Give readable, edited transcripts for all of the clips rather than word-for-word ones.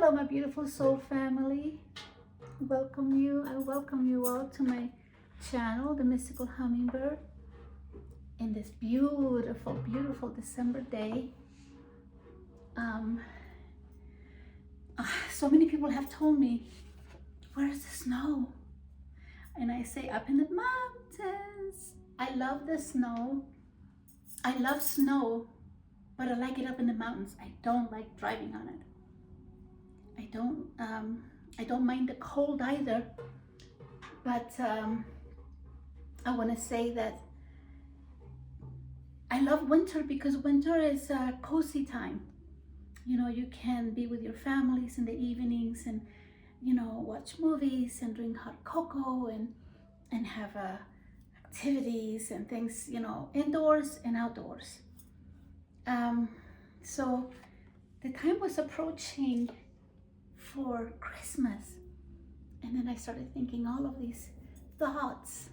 Hello, my beautiful soul family. I welcome you all to my channel, The Mystical Hummingbird, in this beautiful, beautiful December day. Um, so many people have told me, where's the snow? And I say, up in the mountains. I love the snow. I love snow, but I like it up in the mountains. I don't like driving on it. I don't mind the cold either, but I want to say that I love winter because winter is a cozy time. You know, you can be with your families in the evenings and, you know, watch movies and drink hot cocoa and have activities and things, you know, indoors and outdoors. So the time was approaching for Christmas, and then I started thinking all of these thoughts.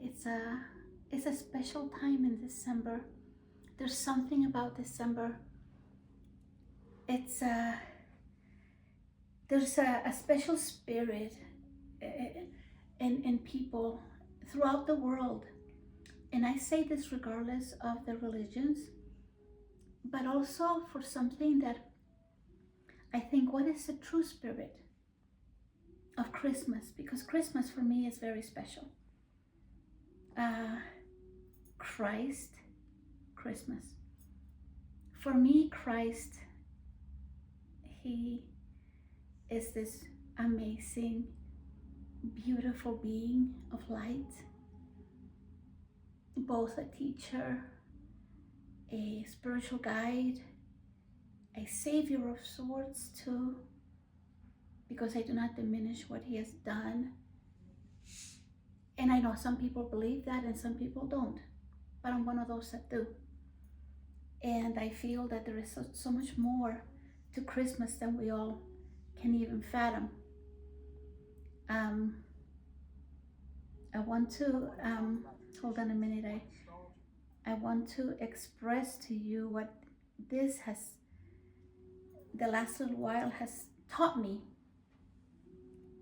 It's a special time in December. There's something about December. There's a special spirit in people throughout the world, and I say this regardless of the religions, but also for something that I think, what is the true spirit of Christmas? Because Christmas for me is very special. Christ, Christmas. For me, Christ, he is this amazing, beautiful being of light, both a teacher, a spiritual guide, a savior of sorts too, because I do not diminish what he has done. And I know some people believe that and some people don't, but I'm one of those that do. And I feel that there is so much more to Christmas than we all can even fathom. I want to, hold on a minute, I want to express to you what this has, the last little while has taught me.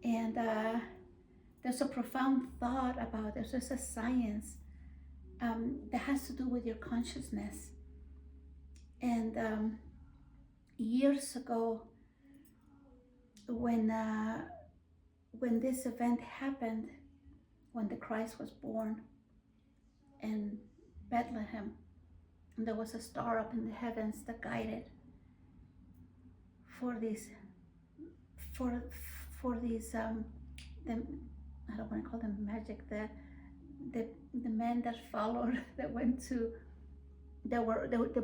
And there's a profound thought about it. There's a science that has to do with your consciousness. And years ago, when this event happened, when the Christ was born in Bethlehem, and there was a star up in the heavens that guided for these I don't want to call them magic, the men that followed, that went to, they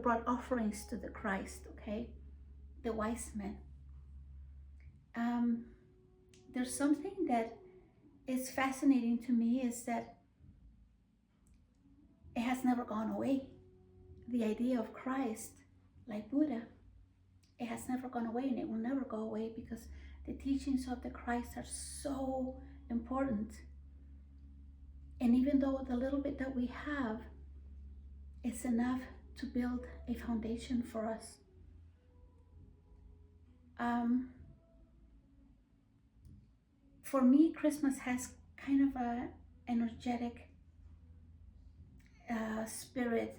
brought offerings to the Christ, okay, the wise men. There's something that is fascinating to me, is that it has never gone away. The idea of Christ, like Buddha, it has never gone away, and it will never go away, because the teachings of the Christ are so important. And even though the little bit that we have is enough to build a foundation for us, for me, Christmas has kind of a energetic spirit,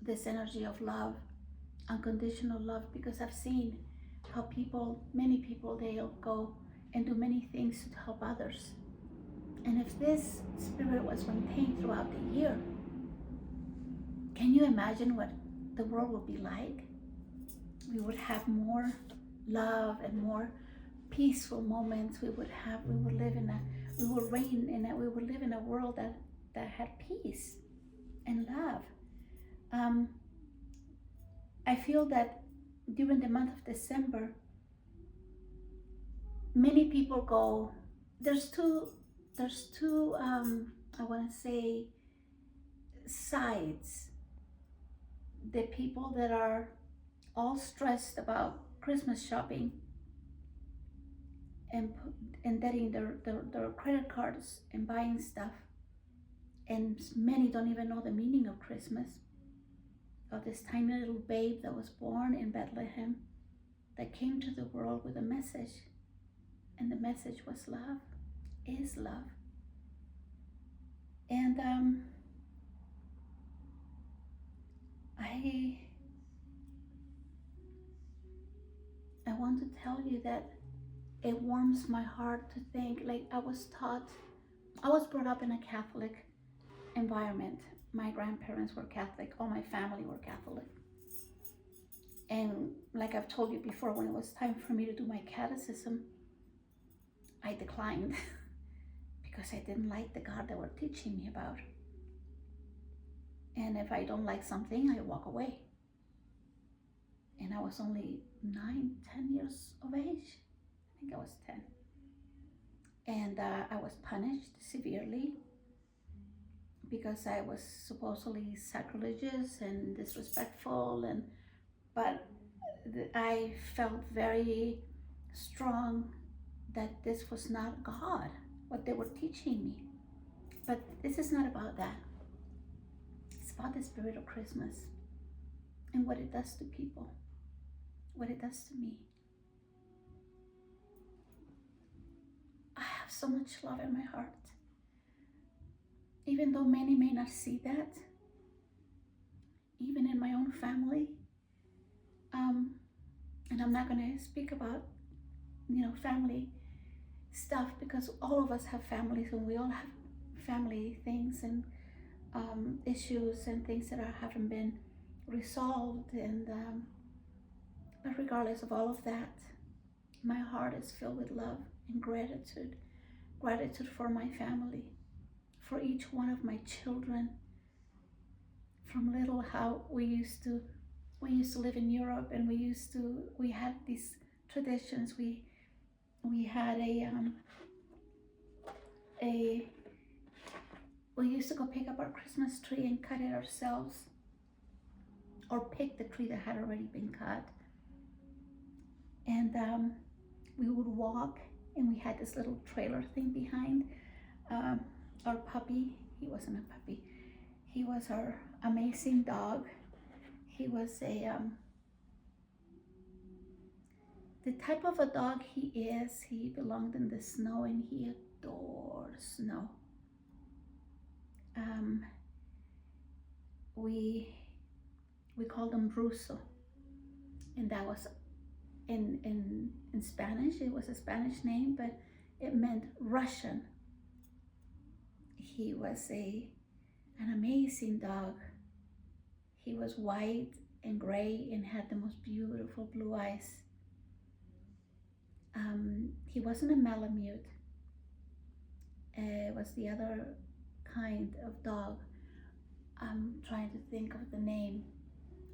this energy of love, unconditional love, because I've seen how many people, they'll go and do many things to help others. And if this spirit was maintained throughout the year, can you imagine what the world would be like? We would have more love and more peaceful moments. We would live in a world that had peace and love. I feel that during the month of December, many people go, there's two I want to say sides. The people that are all stressed about Christmas shopping and getting their credit cards and buying stuff, and many don't even know the meaning of Christmas. of this tiny little babe that was born in Bethlehem, that came to the world with a message. And the message was love, is love. And I want to tell you that it warms my heart to think, like, I was brought up in a Catholic environment. My grandparents were Catholic, all my family were Catholic. And like I've told you before, when it was time for me to do my catechism, I declined because I didn't like the God they were teaching me about. And if I don't like something, I walk away. And I was only 9-10 years of age. I think I was 10. And I was punished severely because I was supposedly sacrilegious and disrespectful, but I felt very strong that this was not God, what they were teaching me. But this is not about that. It's about the spirit of Christmas and what it does to people, what it does to me. I have so much love in my heart. Even though many may not see that, even in my own family, and I'm not going to speak about, family stuff, because all of us have families and we all have family things and issues and things that haven't been resolved. And but regardless of all of that, my heart is filled with love and gratitude for my family, for each one of my children. From little, how we used to live in Europe, and we had these traditions. We had we used to go pick up our Christmas tree and cut it ourselves, or pick the tree that had already been cut. And we would walk, and we had this little trailer thing behind. Our puppy, he wasn't a puppy, he was our amazing dog. He was the type of a dog he is. He belonged in the snow, and he adored snow. We called him Russo, and that was in Spanish. It was a Spanish name, but it meant Russian. He was an amazing dog. He was white and gray and had the most beautiful blue eyes. He wasn't a Malamute. It was the other kind of dog. I'm trying to think of the name.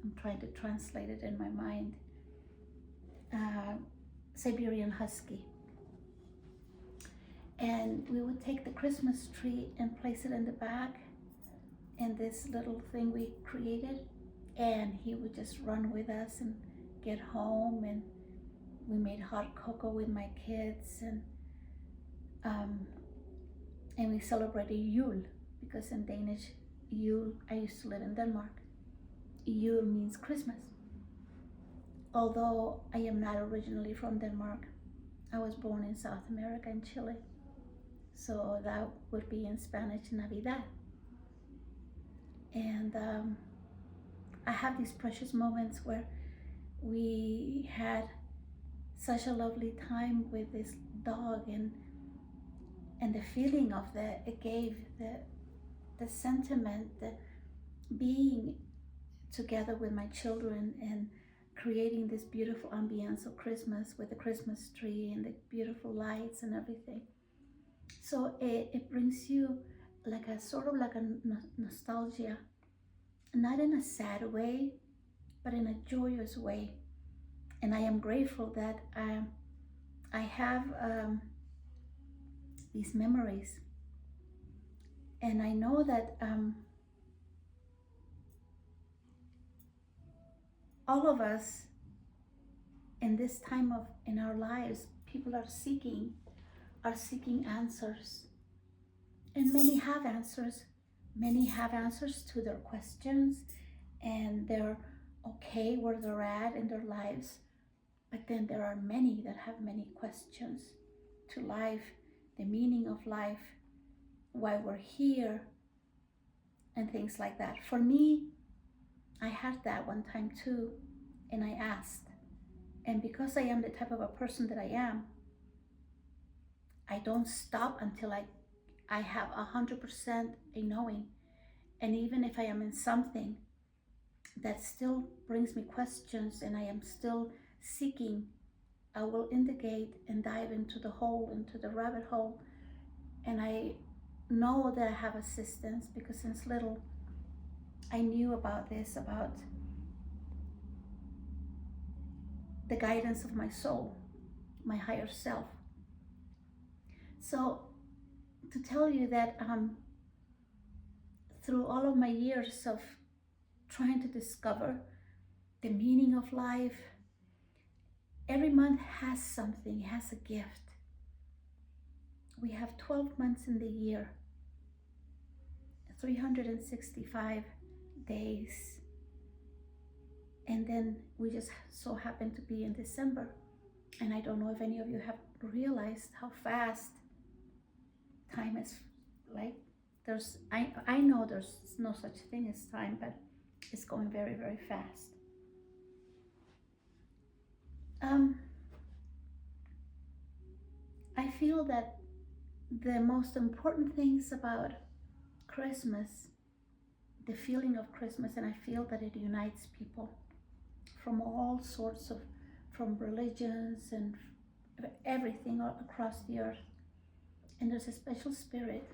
I'm trying to translate it in my mind. Siberian Husky. And we would take the Christmas tree and place it in the back in this little thing we created, and he would just run with us and get home, and we made hot cocoa with my kids, and we celebrated Yule, because in Danish, Yule, I used to live in Denmark, Yule means Christmas. Although I am not originally from Denmark, I was born in South America, in Chile, so that would be in Spanish Navidad. And I have these precious moments where we had such a lovely time with this dog, and the feeling of that it gave, the sentiment, the being together with my children and creating this beautiful ambience of Christmas with the Christmas tree and the beautiful lights and everything. So it brings you like a sort of like a nostalgia, not in a sad way, but in a joyous way. And I am grateful that I have these memories, and I know that all of us in this time in our lives, people are seeking answers, and many have answers to their questions, and they're okay where they're at in their lives. But then there are many that have many questions to life, the meaning of life, why we're here, and things like that. For me, I had that one time too, and I asked. And because I am the type of a person that I am, I don't stop until I have 100% a knowing. And even if I am in something that still brings me questions and I am still seeking, I will indicate and dive into the hole, into the rabbit hole. And I know that I have assistance because since little I knew about this, about the guidance of my soul, my higher self. So to tell you that through all of my years of trying to discover the meaning of life, every month has something, has a gift. We have 12 months in the year, 365 days. And then we just so happen to be in December. And I don't know if any of you have realized how fast time is. Like, I know there's no such thing as time, but it's going very, very fast. I feel that the most important things about Christmas, the feeling of Christmas, and I feel that it unites people from all sorts of, from religions and everything across the earth. And there's a special spirit.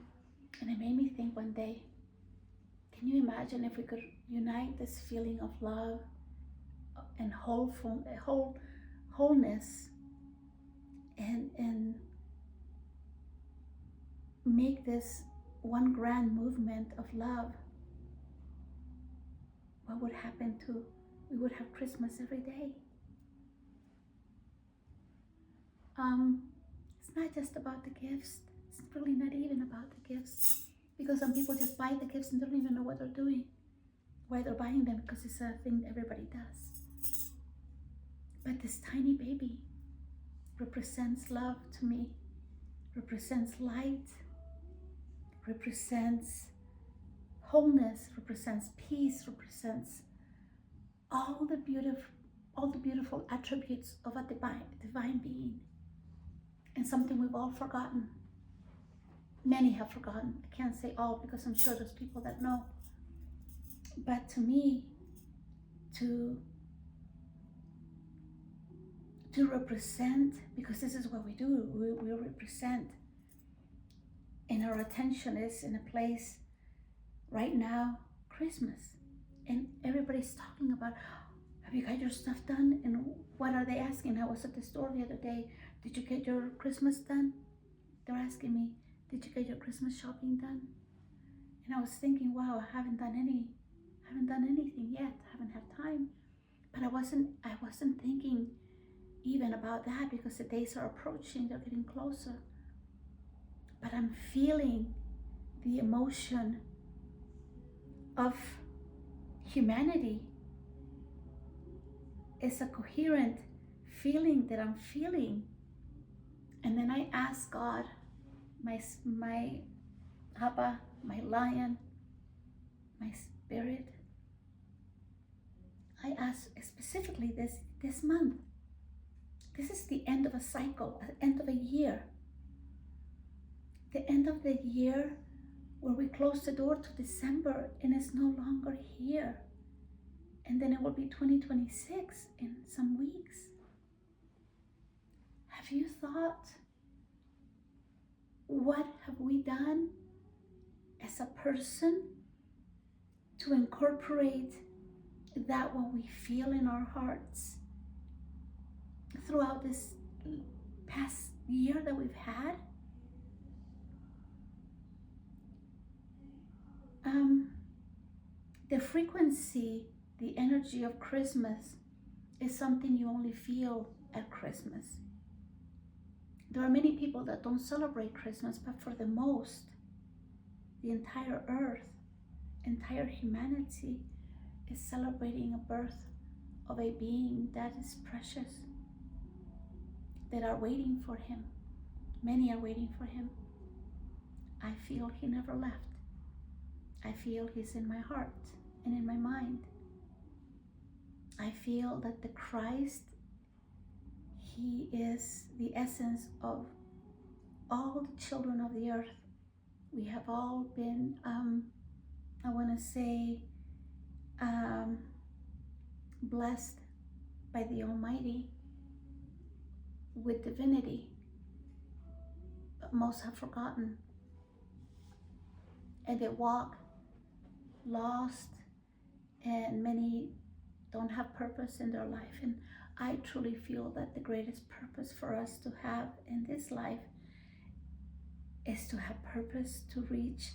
And it made me think one day, can you imagine if we could unite this feeling of love and wholeness and make this one grand movement of love? What would happen to, we would have Christmas every day. It's not just about the gifts. It's really not even about the gifts, because some people just buy the gifts and don't even know what they're doing, why they're buying them, because it's a thing everybody does. But this tiny baby represents love to me, represents light, represents wholeness, represents peace, represents all the beautiful attributes of a divine being, and something we've all forgotten. Many have forgotten. I can't say all because I'm sure there's people that know. But to me, to represent, because this is what we do, we represent, and our attention is in a place right now, Christmas, and everybody's talking about, have you got your stuff done? And what are they asking? I was at the store the other day, did you get your Christmas done? They're asking me, did you get your Christmas shopping done? And I was thinking, wow, I haven't done anything yet. I haven't had time. But I wasn't thinking even about that, because the days are approaching, they're getting closer. But I'm feeling the emotion of humanity. It's a coherent feeling that I'm feeling. And then I ask God, my Abba, my lion, my spirit, I ask specifically this month. This is the end of a cycle, the end of a year. The end of the year where we close the door to December and it's no longer here. And then it will be 2026 in some weeks. Have you thought, what have we done as a person to incorporate that what we feel in our hearts throughout this past year that we've had? The frequency, the energy of Christmas is something you only feel at Christmas. There are many people that don't celebrate Christmas, but for the most, the entire earth, entire humanity is celebrating a birth of a being that is precious, that are waiting for him. Many are waiting for him. I feel he never left. I feel he's in my heart and in my mind. I feel that the Christ, he is the essence of all the children of the earth. We have all been, I want to say, blessed by the Almighty with divinity, but most have forgotten, and they walk lost, and many don't have purpose in their life. And I truly feel that the greatest purpose for us to have in this life is to have purpose, to reach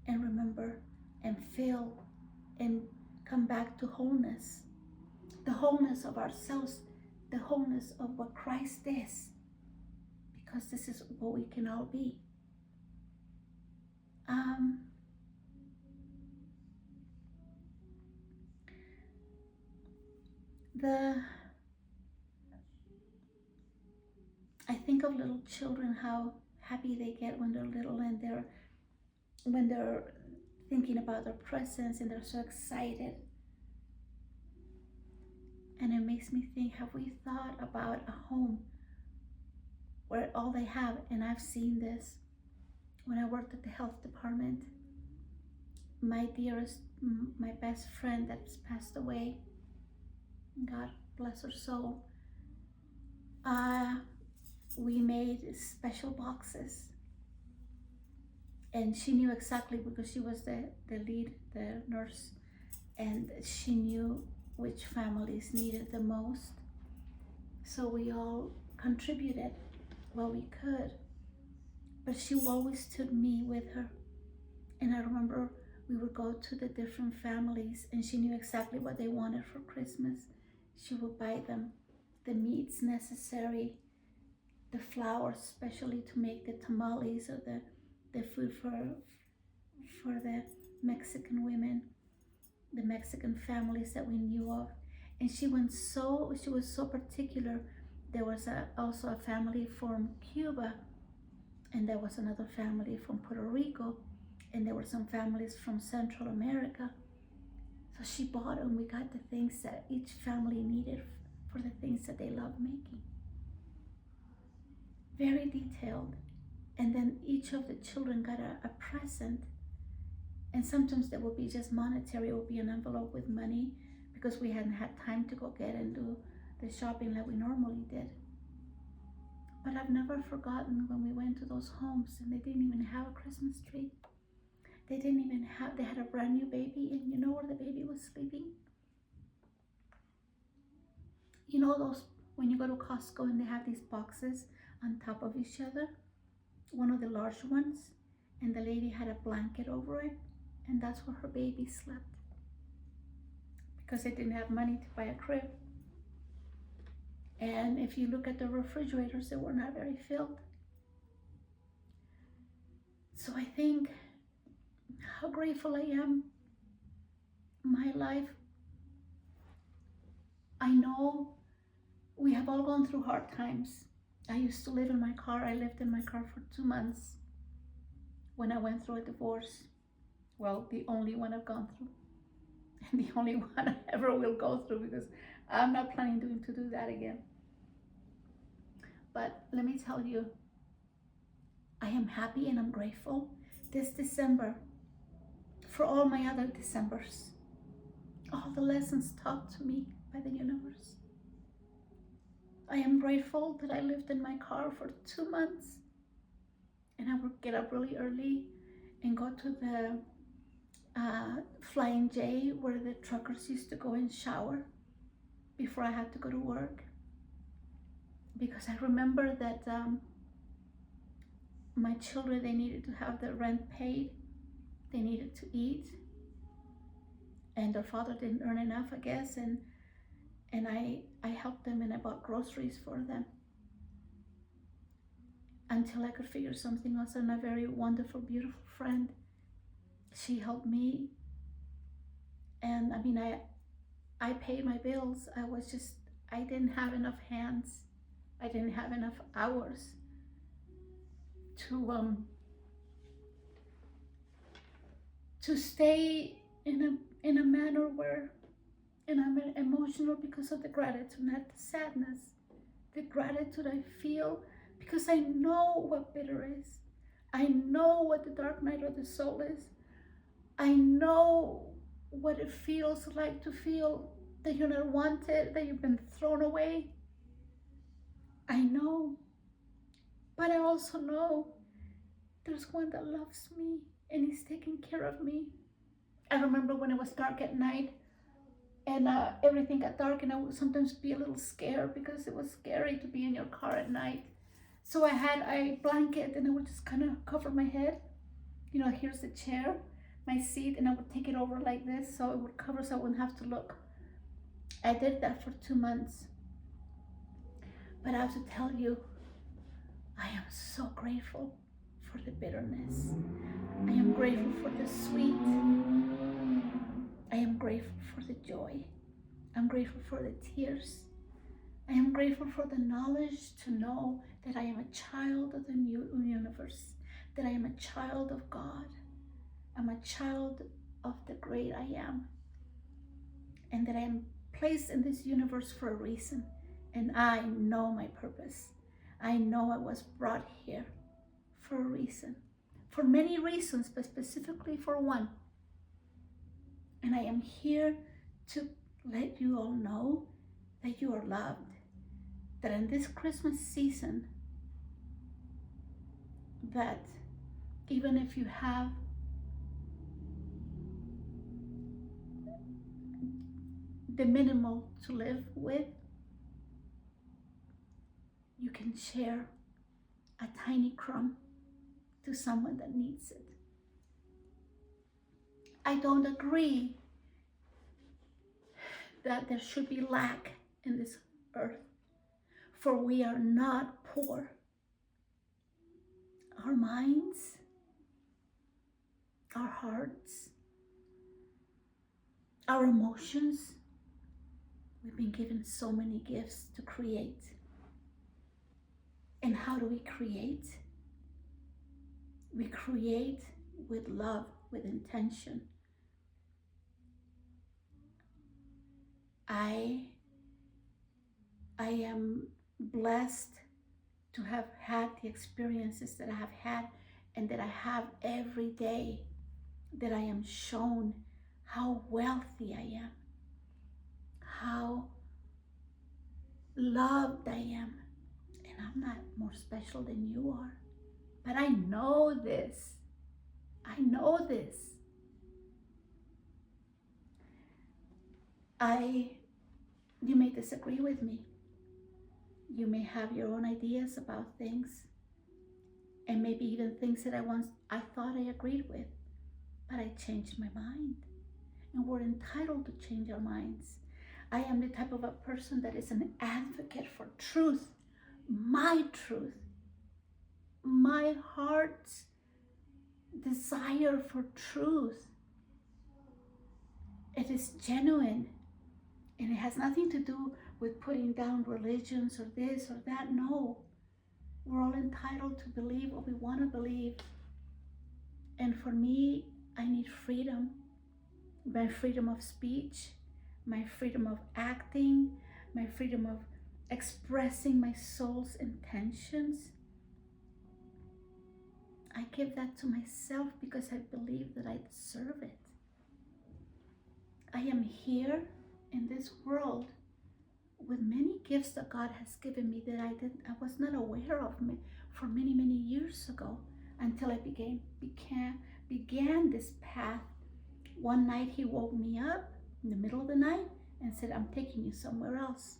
and remember and feel and come back to wholeness, the wholeness of ourselves, the wholeness of what Christ is, because this is what we can all be. I think of little children, how happy they get when they're little, and when they're thinking about their presents and they're so excited. And it makes me think, have we thought about a home where all they have, and I've seen this when I worked at the health department. My dearest, my best friend that's passed away, God bless her soul, we made special boxes, and she knew exactly, because she was the lead, the nurse, and she knew which families needed the most. So we all contributed what we could, but she always took me with her. And I remember we would go to the different families, and she knew exactly what they wanted for Christmas. She would buy them the meats necessary, the flour, especially to make the tamales, or the food for the Mexican women, the Mexican families that we knew of. And she was so particular. There was also a family from Cuba, and there was another family from Puerto Rico, and there were some families from Central America. So she bought, and we got the things that each family needed for the things that they loved making. Very detailed. And then each of the children got a present. And sometimes there would be just monetary. It would be an envelope with money, because we hadn't had time to go get and do the shopping like we normally did. But I've never forgotten when we went to those homes and they didn't even have a Christmas tree. They had a brand new baby, and you know where the baby was sleeping? You know those, when you go to Costco and they have these boxes on top of each other, one of the large ones, and the lady had a blanket over it, and that's where her baby slept, because they didn't have money to buy a crib. And if you look at the refrigerators, they were not very filled. So I think how grateful I am. My life, I know we have all gone through hard times. I used to live in my car. I lived in my car for 2 months when I went through a divorce. Well, the only one I've gone through, and the only one I ever will go through, because I'm not planning to do that again. But let me tell you, I am happy and I'm grateful this December for all my other Decembers, all the lessons taught to me by the universe. I am grateful that I lived in my car for 2 months, and I would get up really early and go to the Flying J, where the truckers used to go and shower before I had to go to work, because I remember that my children, they needed to have their rent paid, they needed to eat, and their father didn't earn enough, I guess, and I helped them, and I bought groceries for them until I could figure something else. And a very wonderful, beautiful friend, she helped me And I mean, I paid my bills. I didn't have enough hands. I didn't have enough hours to to stay in a manner where, and I'm emotional because of the gratitude, not the sadness. The gratitude I feel because I know what bitter is. I know what the dark night of the soul is. I know what it feels like to feel that you're not wanted, that you've been thrown away. I know. But I also know there's one that loves me and he's taking care of me. I remember when it was dark at night and everything got dark, and I would sometimes be a little scared because it was scary to be in your car at night. So I had a blanket and I would just kind of cover my head. You know, here's the chair, my seat, and I would take it over like this so it would cover so I wouldn't have to look. I did that for 2 months. But I have to tell you, I am so grateful for the bitterness. I am grateful for the sweet. I am grateful for the joy. I'm grateful for the tears. I am grateful for the knowledge to know that I am a child of the new universe, that I am a child of God. I'm a child of the great I am, and that I am placed in this universe for a reason, and I know my purpose. I know I was brought here for a reason, for many reasons, but specifically for one. And I am here to let you all know that you are loved, that in this Christmas season, that even if you have the minimal to live with, you can share a tiny crumb to someone that needs it. I don't agree that there should be lack in this earth, for we are not poor. Our minds, our hearts, our emotions, we've been given so many gifts to create. And how do we create? We create with love, with intention. I am blessed to have had the experiences that I have had and that I have every day, that I am shown how wealthy I am, how loved I am. And I'm not more special than you are. But I know this. I know this. You may disagree with me. You may have your own ideas about things, and maybe even things that I thought I agreed with, but I changed my mind. And we're entitled to change our minds. I am the type of a person that is an advocate for truth, my heart's desire for truth. It is genuine, and it has nothing to do with putting down religions or this or that. No, we're all entitled to believe what we want to believe. And for me, I need freedom. My freedom of speech, my freedom of acting, my freedom of expressing my soul's intentions. I give that to myself because I believe that I deserve it. I am here in this world with many gifts that God has given me that I was not aware of me for many, many years ago, until I began this path. One night he woke me up in the middle of the night and said, I'm taking you somewhere else.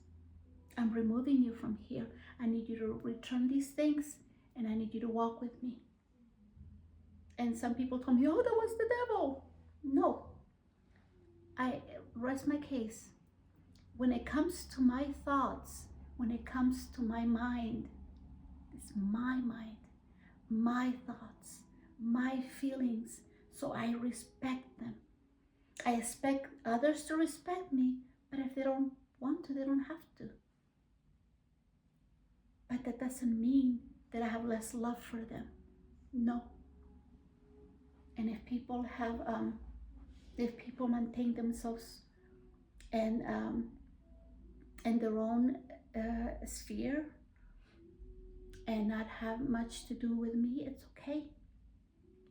I'm removing you from here. I need you to return these things, and I need you to walk with me. And some people told me, oh, that was the devil. No, I rest my case. When it comes to my thoughts, when it comes to my mind, it's my mind, my thoughts, my feelings. So I respect them. I expect others to respect me, but if they don't want to, they don't have to. But that doesn't mean that I have less love for them. No. And if people maintain themselves in their own sphere and not have much to do with me, it's okay,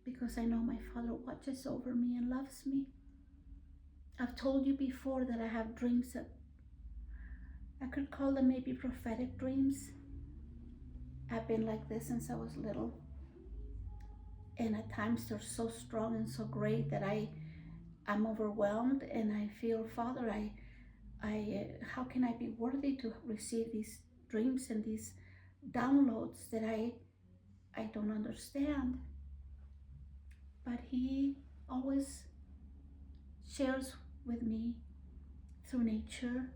because I know my Father watches over me and loves me. I've told you before that I have dreams that I could call them maybe prophetic dreams. I've been like this since I was little, and at times they're so strong and so great that I'm overwhelmed, and I feel, Father, how can I be worthy to receive these dreams and these downloads that I don't understand? But He always shares with me through nature.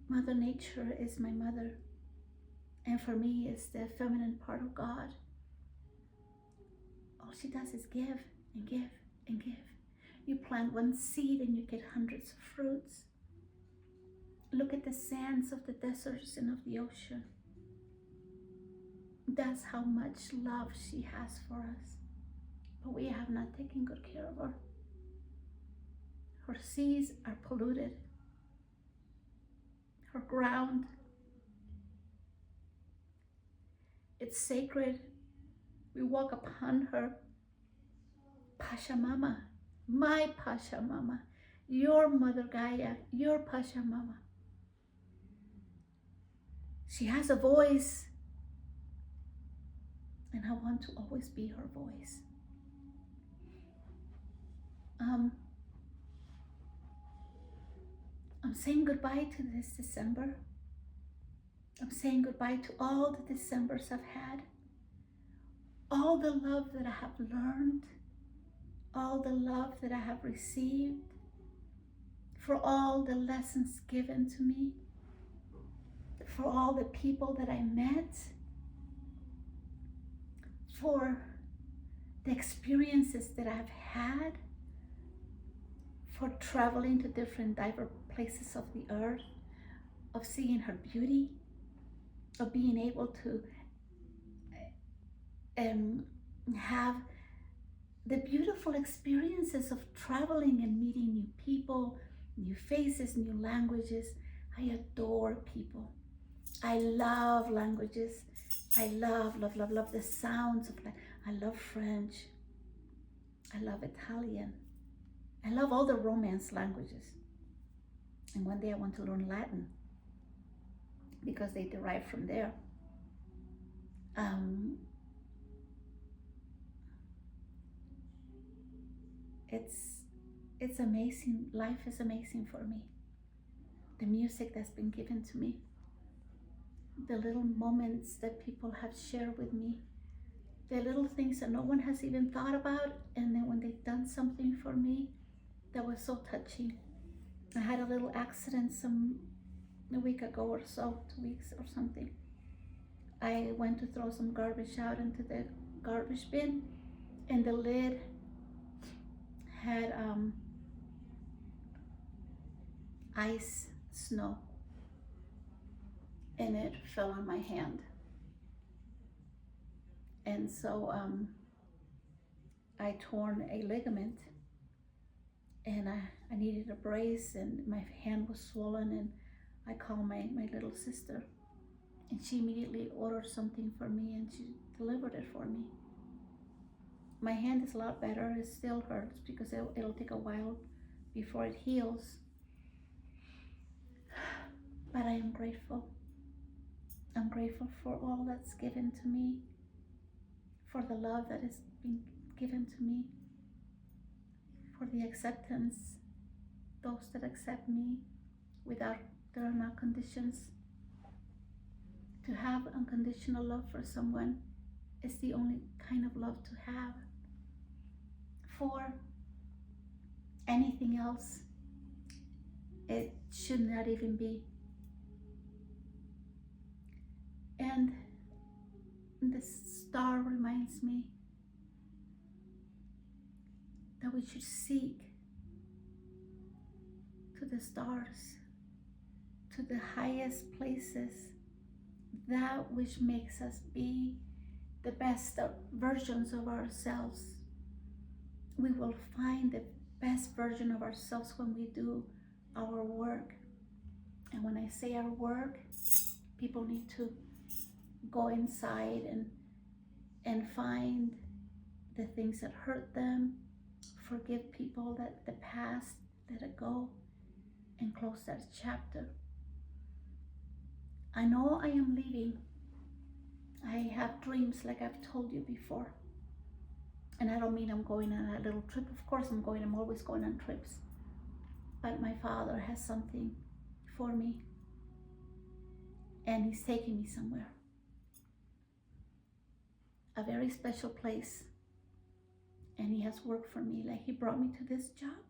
Mother Nature is my mother, and for me it's the feminine part of God. All she does is give and give and give. You plant one seed and you get hundreds of fruits. Look at the sands of the deserts and of the ocean. That's how much love she has for us. But we have not taken good care of her. Her seas are polluted. Her ground, it's sacred. We walk upon her. Pachamama, my Pachamama, your Mother Gaia, your Pachamama. She has a voice, and I want to always be her voice. I'm saying goodbye to this December. I'm saying goodbye to all the Decembers I've had, all the love that I have learned, all the love that I have received, for all the lessons given to me, for all the people that I met, for the experiences that I've had, for traveling to different diverse places of the earth, of seeing her beauty, of being able to have the beautiful experiences of traveling and meeting new people, new faces, new languages. I adore people. I love languages. I love the sounds of like, I love French. I love Italian. I love all the Romance languages. And one day I want to learn Latin because they derive from there. It's amazing. Life is amazing for me. The music that's been given to me, the little moments that people have shared with me, the little things that no one has even thought about, and then when they've done something for me that was so touching. I had a little accident a week ago or so, 2 weeks or something. I went to throw some garbage out into the garbage bin, and the lid had ice, snow, and it fell on my hand. And so I torn a ligament, and I needed a brace, and my hand was swollen, and I called my little sister, and she immediately ordered something for me, and she delivered it for me. My hand is a lot better. It still hurts because it'll take a while before it heals. But I am grateful. I'm grateful for all that's given to me, for the love that is being given to me, for the acceptance, those that accept me without there are no conditions. To have unconditional love for someone is the only kind of love to have. For anything else, it should not even be. And this star reminds me that we should seek stars, to the highest places, that which makes us be the best versions of ourselves. We will find the best version of ourselves when we do our work. And when I say our work, people need to go inside and find the things that hurt them, forgive people that the past, let it go, and close that chapter. I know I am leaving. I have dreams like I've told you before. And I don't mean I'm going on a little trip. Of course I'm always going on trips. But my Father has something for me. And He's taking me somewhere. A very special place. And He has work for me. Like He brought me to this job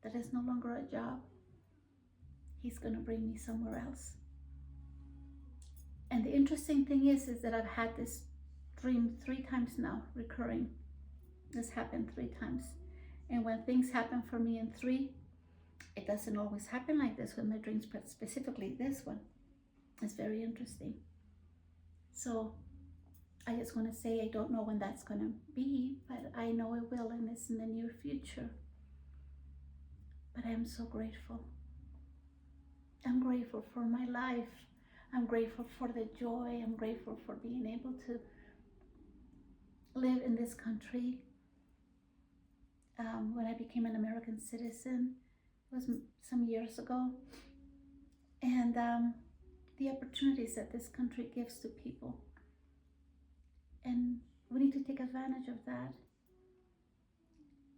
that is no longer a job. He's going to bring me somewhere else. And the interesting thing is that I've had this dream 3 times now, recurring. This happened 3 times. And when things happen for me in 3, it doesn't always happen like this with my dreams, but specifically this one. It's very interesting. So I just want to say I don't know when that's going to be, but I know it will, and it's in the near future. But I'm so grateful. I'm grateful for my life. I'm grateful for the joy. I'm grateful for being able to live in this country. When I became an American citizen, it was some years ago. And the opportunities that this country gives to people. And we need to take advantage of that.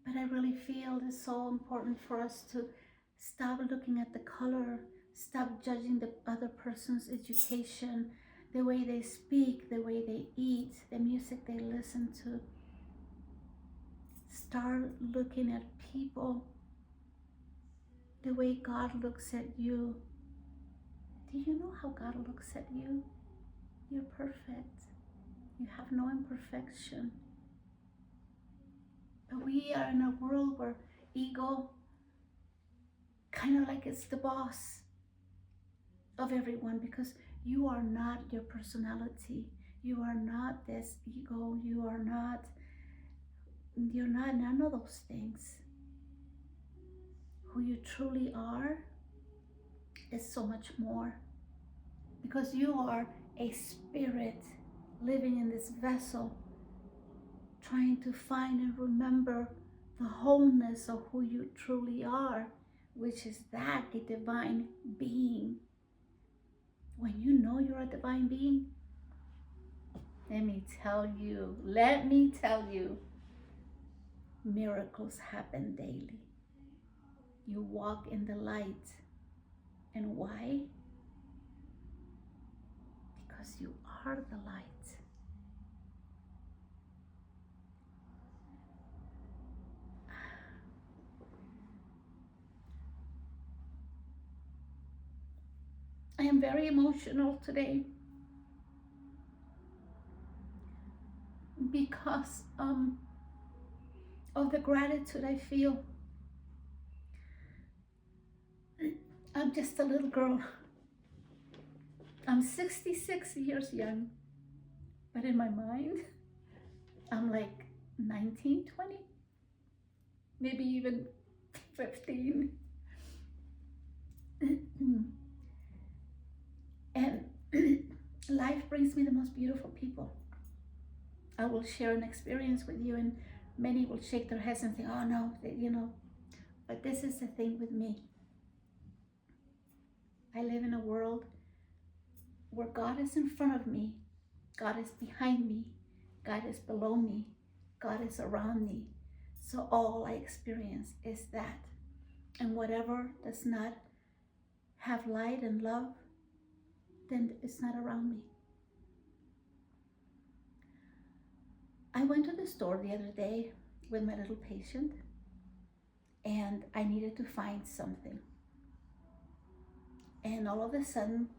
But I really feel it's so important for us to stop looking at the color, stop judging the other person's education, the way they speak, the way they eat, the music they listen to. Start looking at people the way God looks at you. Do you know how God looks at you? You're perfect. You have no imperfection. But we are in a world where ego kind of like it's the boss of everyone, because you are not your personality. You are not this ego. You're not none of those things. Who you truly are is so much more, because you are a spirit living in this vessel, trying to find and remember the wholeness of who you truly are, which is that a divine being. When you know you're a divine being, let me tell you, miracles happen daily. You walk in the light. And why? Because you are the light. I am very emotional today because of the gratitude I feel. I'm just a little girl. I'm 66 years young, but in my mind, I'm like 19, 20, maybe even 15. And life brings me the most beautiful people. I will share an experience with you, and many will shake their heads and think, oh no, but this is the thing with me. I live in a world where God is in front of me, God is behind me, God is below me, God is around me. So all I experience is that. And whatever does not have light and love, then it's not around me. I went to the store the other day with my little patient, and I needed to find something. And all of a sudden,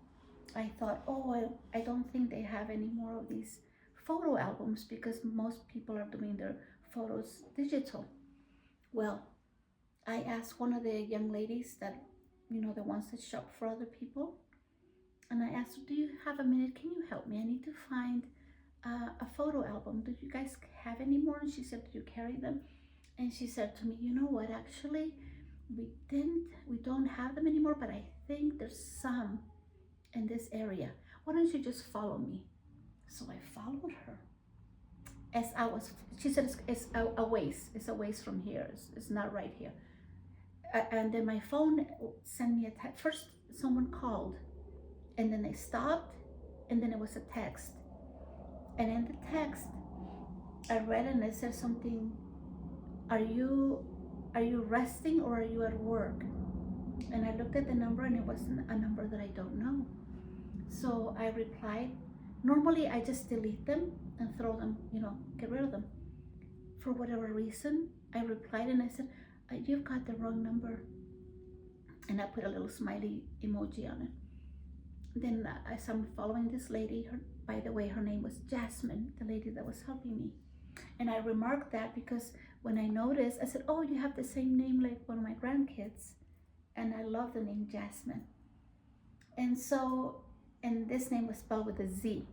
I thought, oh, I don't think they have any more of these photo albums, because most people are doing their photos digital. Well, I asked one of the young ladies that the ones that shop for other people. And I asked her, "Do you have a minute? Can you help me? I need to find a photo album. Do you guys have any more?" And she said, "Do you carry them?" And she said to me, "You know what? Actually, we don't have them anymore, but I think there's some in this area. Why don't you just follow me?" So I followed her. As I was, she said, it's a ways. It's a ways from here. It's not right here. And then my phone sent me a text. First, someone called, and then they stopped, and then it was a text. And in the text, I read and it said something. Are you resting or are you at work? And I looked at the number and it wasn't a number that I don't know. So I replied. Normally I just delete them and throw them, get rid of them. For whatever reason, I replied and I said, "You've got the wrong number." And I put a little smiley emoji on it. Then as I'm following this lady, by the way, her name was Jasmine, the lady that was helping me. And I remarked that because when I noticed, I said, "Oh, you have the same name like one of my grandkids." And I love the name Jasmine. And so, and this name was spelled with a Z.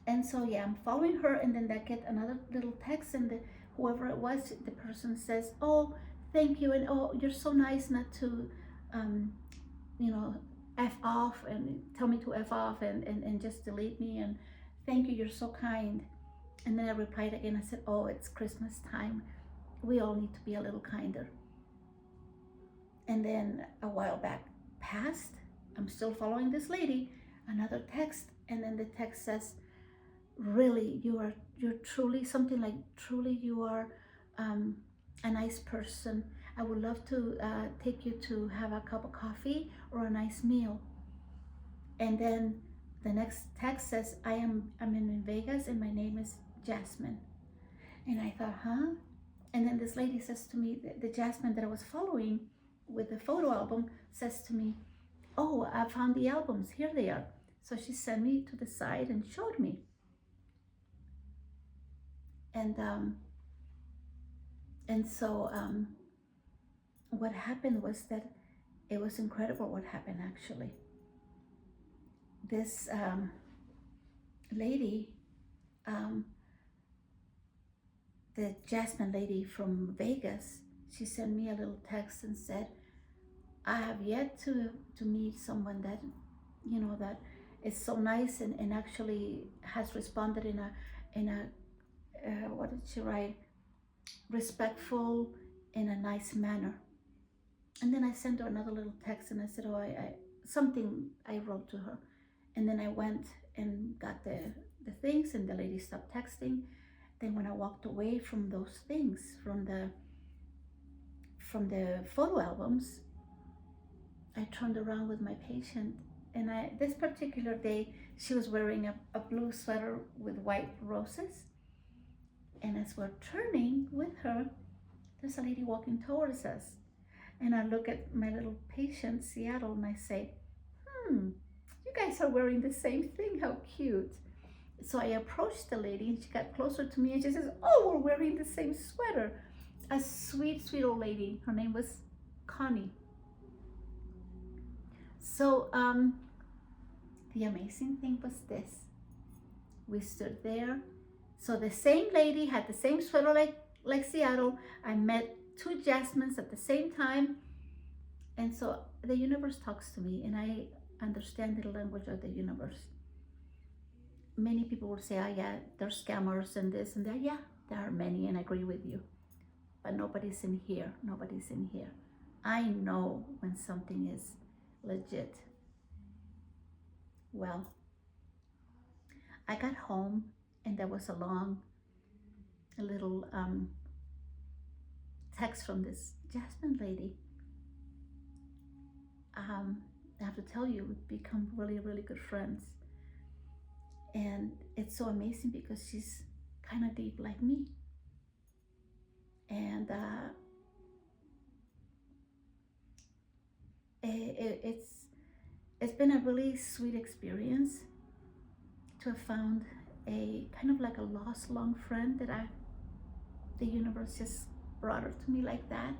And so, yeah, I'm following her, and then I get another little text, and whoever it was, the person says, "Oh, thank you, and oh, you're so nice not to, um, F off and tell me to F off and just delete me, and thank you, you're so kind." And then I replied again, I said, "Oh, it's Christmas time. We all need to be a little kinder." And then a while back passed. I'm still following this lady, another text, and then the text says, "Really, you're truly something like, truly you are a nice person. I would love to take you to have a cup of coffee or a nice meal." And then the next text says, I'm in Vegas and my name is Jasmine." And I thought, huh? And then this lady says to me, the Jasmine that I was following with the photo album says to me, "Oh, I found the albums. Here they are." So she sent me to the side and showed me. And so what happened was that it was incredible what happened actually. This lady, the Jasmine lady from Vegas, she sent me a little text and said, "I have yet to meet someone that, that is so nice and actually has responded in a what did she write? Respectful, in a nice manner." And then I sent her another little text and I said, "Oh, I something I wrote to her." And then I went and got the things, and the lady stopped texting. Then when I walked away from those things, from the photo albums, I turned around with my patient, and this particular day she was wearing a blue sweater with white roses. And as we're turning with her, there's a lady walking towards us. And I look at my little patient, Seattle, and I say, "You guys are wearing the same thing. How cute." So I approached the lady and she got closer to me and she says, "Oh, we're wearing the same sweater." A sweet, sweet old lady. Her name was Connie. So the amazing thing was this. We stood there. So the same lady had the same sweater like Seattle. I met two Jasmines at the same time. And so the universe talks to me and I understand the language of the universe. Many people will say, "Oh yeah, there's scammers and this and that." Yeah, there are many and I agree with you. But nobody's in here. Nobody's in here. I know when something is legit. Well, I got home and there was a little text from this Jasmine lady. I have to tell you, we've become really, really good friends. And it's so amazing because she's kind of deep like me. And it's been a really sweet experience to have found a kind of like a lost long friend that the universe just brought her to me like that.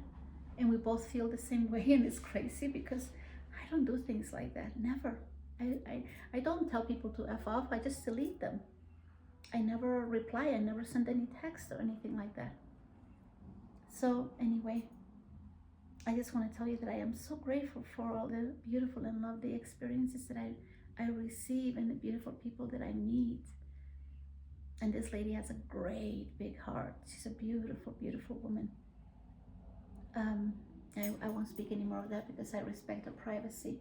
and we both feel the same way. And it's crazy because I don't do things like that. Never. I don't tell people to F off. I just delete them. I never reply. I never send any text or anything like that. So anyway, I just want to tell you that I am so grateful for all the beautiful and lovely experiences that I receive and the beautiful people that I meet. And this lady has a great big heart. She's a beautiful, beautiful woman. I won't speak any more of that because I respect her privacy.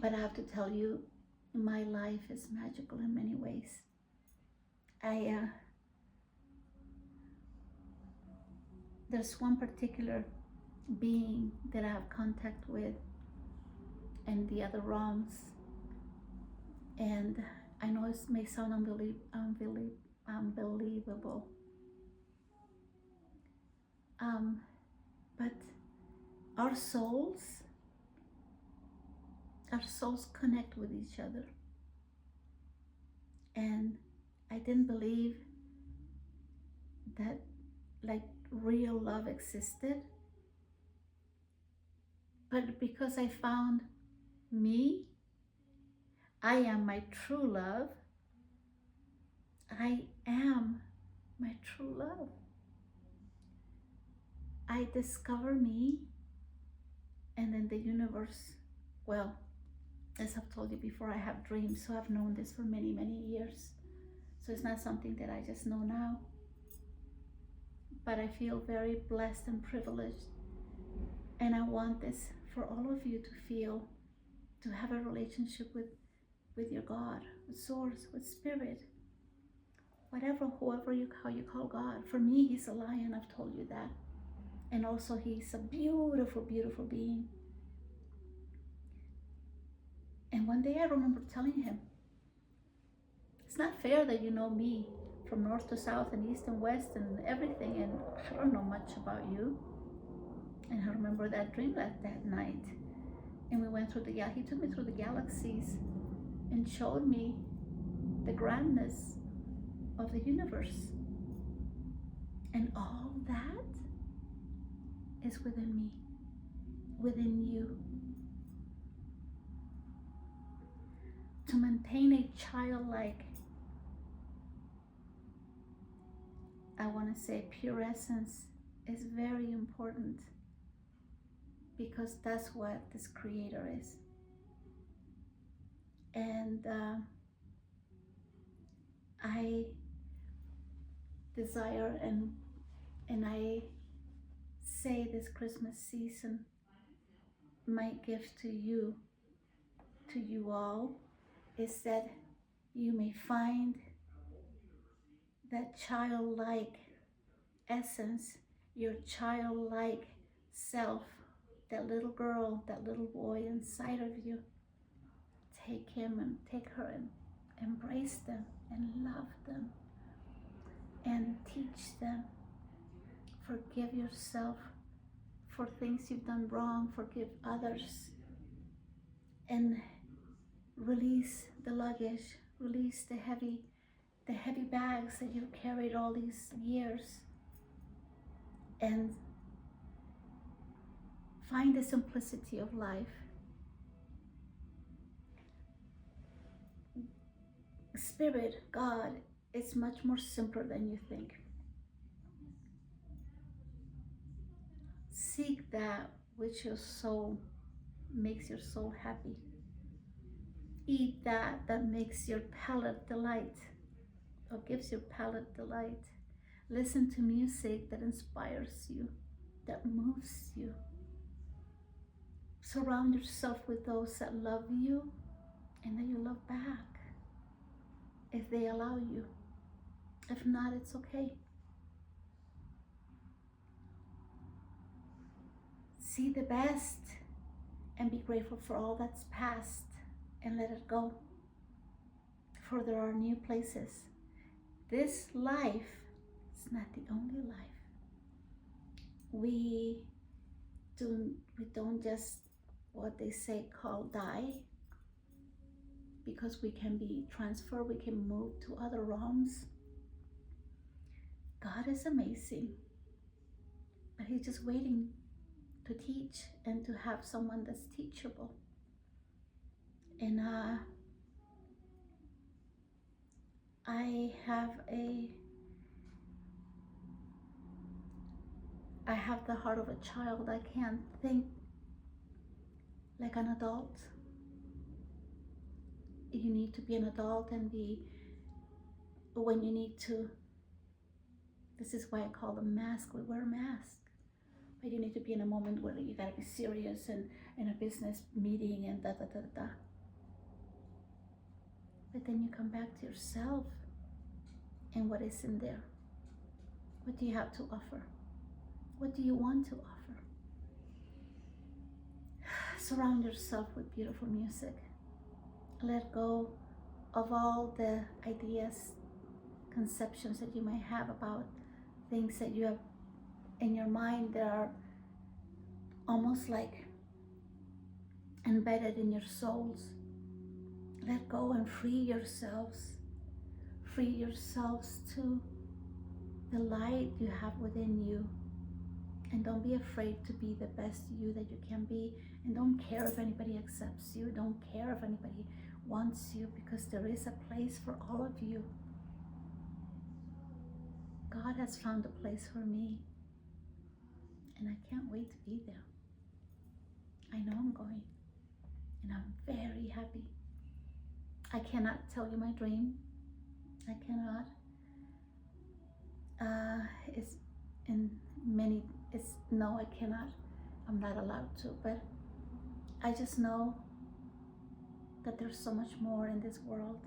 But I have to tell you, my life is magical in many ways. There's one particular being that I have contact with and the other realms, and I know it may sound unbelievable, but our souls connect with each other, and I didn't believe that like real love existed, but because I found me, I am my true love. I am my true love. I discover me, and then the universe, well, as I've told you before, I have dreams, so I've known this for many, many years. So it's not something that I just know now. But I feel very blessed and privileged. And I want this for all of you to feel, to have a relationship with your God, with Source, with Spirit, whatever, how you call God. For me, He's a lion, I've told you that. And also He's a beautiful, beautiful being. And one day I remember telling Him, it's not fair that you know me from north to south and east and west and everything, and I don't know much about you. And I remember that dream that night. And we went through He took me through the galaxies and showed me the grandness of the universe. And all that is within me, within you. To maintain a childlike, I want to say pure essence, is very important, because that's what this Creator is. And I desire and I say this Christmas season, my gift to you all, is that you may find that childlike essence, your childlike self, that little girl, that little boy inside of you. Take him and take her and embrace them and love them and teach them. Forgive yourself for things you've done wrong. Forgive others. And release the luggage, release the heavy bags that you've carried all these years, and find the simplicity of life. Spirit, God, is much more simpler than you think. Seek that which your soul makes your soul happy. Eat that makes your palate delight, or gives your palate delight. Listen to music that inspires you, that moves you. Surround yourself with those that love you and that you love back, if they allow you. If not, it's okay. See the best and be grateful for all that's past and let it go, for there are new places. This life is not the only life. We don't just, what they say, call die, because we can be transferred, we can move to other realms. God is amazing. but he's just waiting to teach and to have someone that's teachable. And I have the heart of a child. I can't think like an adult. You need to be an adult and be when you need to. This is why I call them mask. We wear a mask. But you need to be in a moment where you gotta be serious and in a business meeting and da da da da. But then you come back to yourself and what is in there. What do you have to offer? What do you want to offer? Surround yourself with beautiful music. Let go of all the ideas, conceptions that you might have about things that you have in your mind that are almost like embedded in your souls. Let go and free yourselves. Free yourselves to the light you have within you. And don't be afraid to be the best you that you can be. And don't care if anybody accepts you. Don't care if anybody wants you, because there is a place for all of you. God has found a place for me. And I can't wait to be there. I know I'm going. And I'm very happy. I cannot tell you my dream. I cannot. No, I cannot. I'm not allowed to, but I just know that there's so much more in this world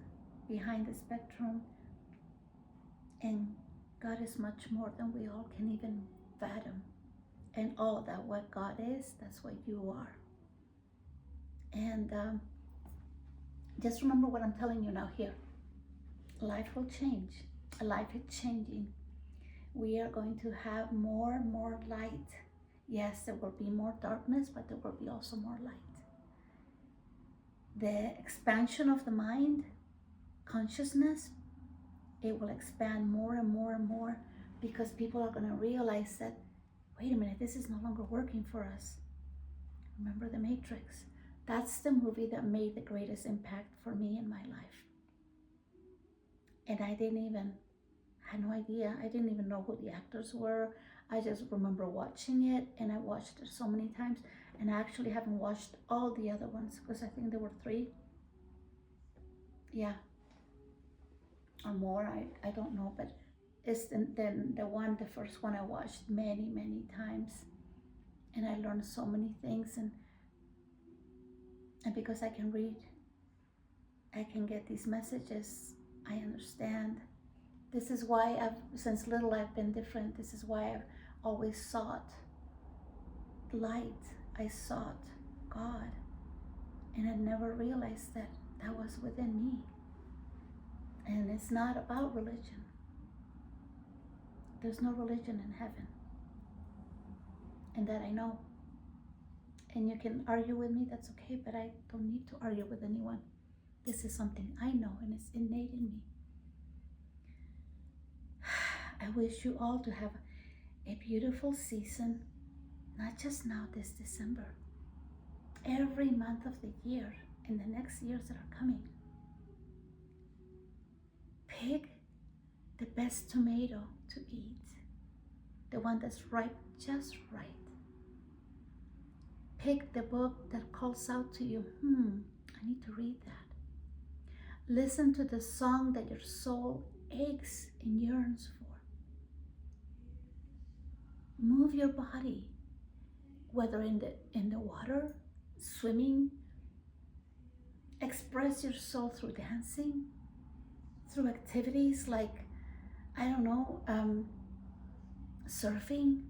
behind the spectrum, and God is much more than we all can even fathom. And all that what God is, that's what you are. And just remember what I'm telling you now here. Life will change. Life is changing. We are going to have more and more light. Yes, there will be more darkness, but there will be also more light. The expansion of the mind, consciousness, it will expand more and more and more, because people are going to realize that, wait a minute, this is no longer working for us. Remember The Matrix? That's the movie that made the greatest impact for me in my life. And I had no idea. I didn't even know who the actors were. I just remember watching it, and I watched it so many times. And I actually haven't watched all the other ones, because I think there were 3. Yeah. Or more, I don't know, but it's the first one I watched many, many times. And I learned so many things, and because I can read, I can get these messages, I understand. This is why since little I've been different. This is why I've always sought light. I sought God, and I never realized that was within me. And it's not about religion. There's no religion in heaven, and that I know. And you can argue with me, that's okay, but I don't need to argue with anyone. This is something I know, and it's innate in me. I wish you all to have a beautiful season, not just now this December, every month of the year, in the next years that are coming. Pick the best tomato to eat, the one that's ripe just right. Pick the book that calls out to you, I need to read that. Listen to the song that your soul aches and yearns for. Move your body, whether in the water, swimming. Express your soul through dancing, through activities like, I don't know, surfing,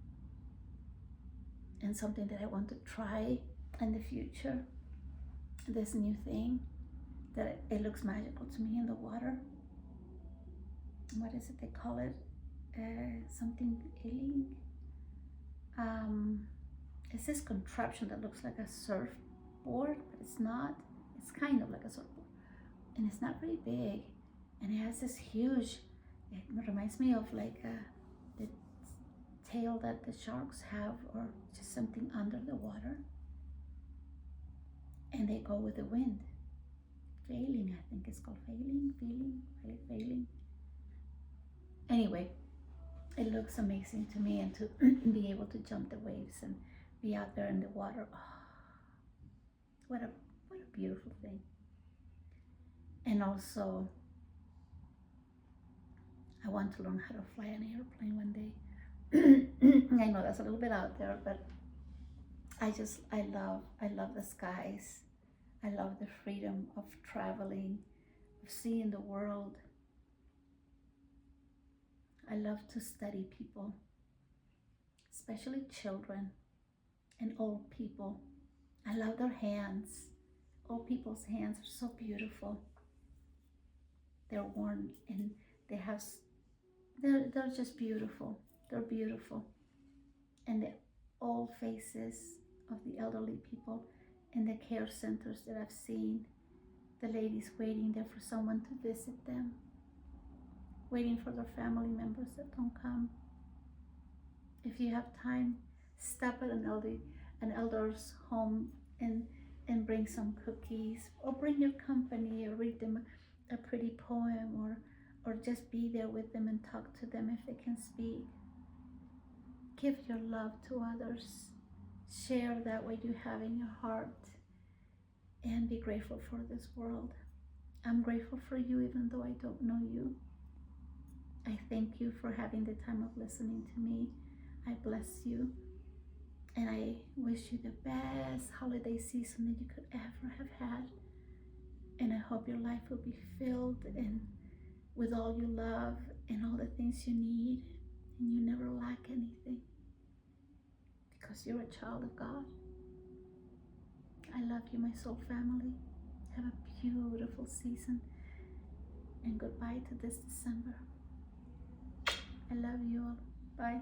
and something that I want to try in the future. This new thing that it looks magical to me in the water. What is it they call it? Something healing. It's this contraption that looks like a surfboard, but it's not. It's kind of like a surfboard, and it's not very big, and it has this huge. It reminds me of like the tail that the sharks have, or just something under the water, and they go with the wind. Failing, I think it's called failing. Anyway, it looks amazing to me, and to be able to jump the waves and be out there in the water. Oh, what a beautiful thing. And also, I want to learn how to fly an airplane one day. I know that's a little bit out there, but I love the skies. I love the freedom of traveling, of seeing the world. I love to study people, especially children and old people. I love their hands. Old people's hands are so beautiful. They're worn, and they're just beautiful. They're beautiful. And the old faces of the elderly people in the care centers that I've seen, the ladies waiting there for someone to visit them, waiting for their family members that don't come. If you have time, stop at an elder's home and bring some cookies, or bring your company, or read them a pretty poem, or just be there with them and talk to them if they can speak. Give your love to others. Share that what you have in your heart, and be grateful for this world. I'm grateful for you even though I don't know you. I thank you for having the time of listening to me. I bless you, and I wish you the best holiday season that you could ever have had. And I hope your life will be filled and with all you love and all the things you need, and you never lack anything, because you're a child of God. I love you, my soul family. Have a beautiful season, and goodbye to this December. I love you all. Bye.